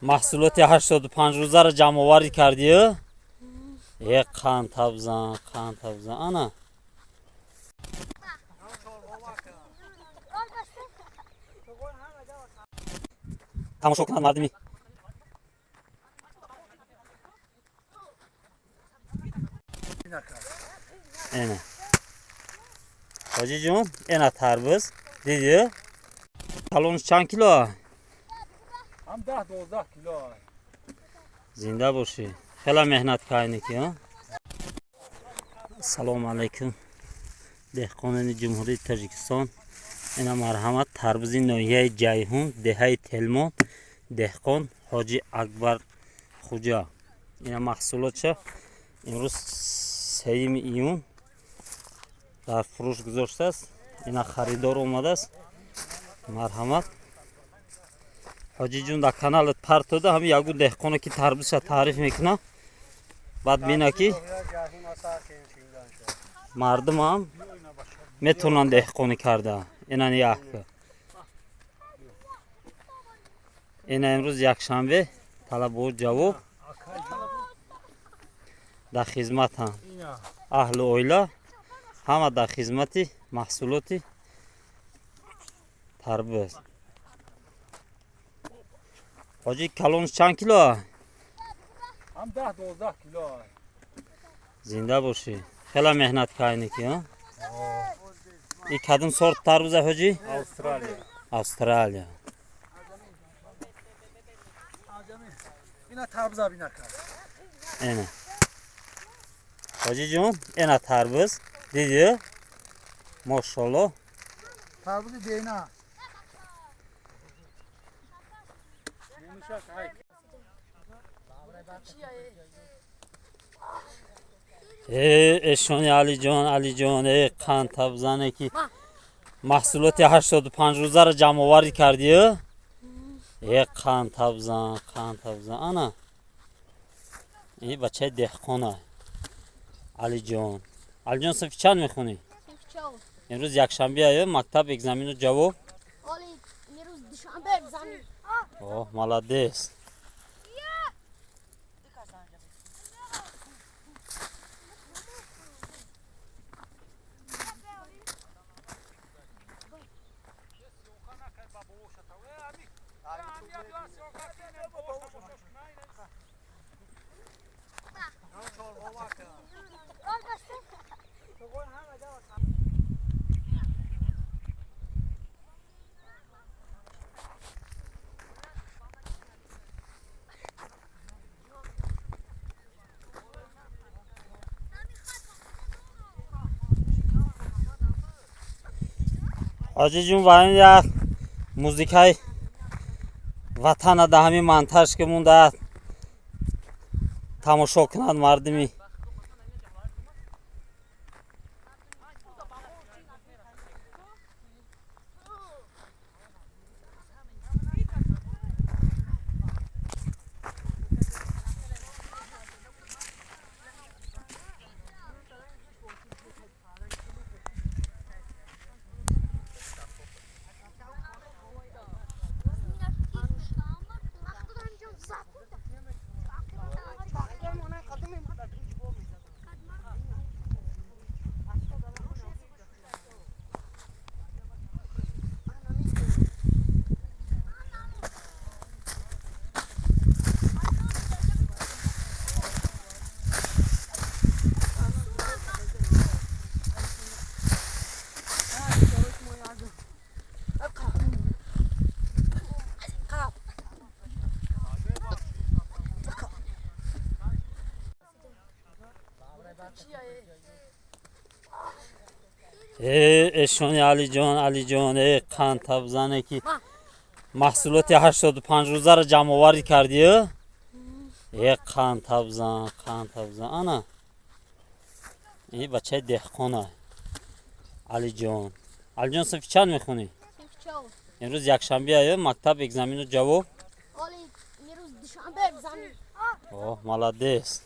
محصولات 85 روزه را جمع آوری کردی؟ یک قند بزن انا تماشا کنند مردمی. اینه حاجی جون اینه تربوز دیدی؟ کلونش چند کیلو؟ هم 10-12 کیلو. زنده باشی. خیلی مهنت کردی که. سلام علیکم. دهقانان جمهوری تاجیکستان. اینا مرحمت تربوز ناحیه جیهون دهه تلمون دهقان حاجی اکبر خوجا. اینا محصولاتش امروز 3 ایون در فروش گذاشته است. اینا خریدار اومده است. مرحمت حاجی جون در کانال پرتوده همین یگو دهقانه که تربوزش تعریف میکنه. بعد بینه که مردم هم میتونن دهقانی کرده. اینا یک اینا امروز یک شنبه طلب و جواب در خدمت هم اهل اویلا همه در خدمت محصولات تربوز. حاجی کلونش چند کیلو؟ هم 10-12 کیلو. زنده باشی. خیلی مهنت کردی که. این کدوم سورت تربوزه حاجی؟ استرالیا. اینا تربوز بینا کرد. اینه حاجی جون اینه تربوز دیدی؟ ماشاءالله. تربوز دینا. اشانی علی جان قند بزنه که محصولات 85 روزه را جمع آوری کردی؟ یک قند بزن انا این بچه دهقانه علی جان صفی چند میخونی؟ امروز یک شنبه آیه مکتب اگزمین و جواب؟ امروز دوشنبه اگزمین. اوه ملادیس. حاجی جون باید یک موزیکای وطن در همین منطقه که مونده تماشا کنند مردمی. اشانی علی جان قند بزنه که محصولات 85 روزه را جمع آوری کردی؟ یک قند بزن انا این بچه دهقانه علی جان صفی چند میخونی؟ امروز یک شنبه آیه مکتب اگزمین و جواب؟ امروز دوشنبه اگزمین. اوه ملادیس.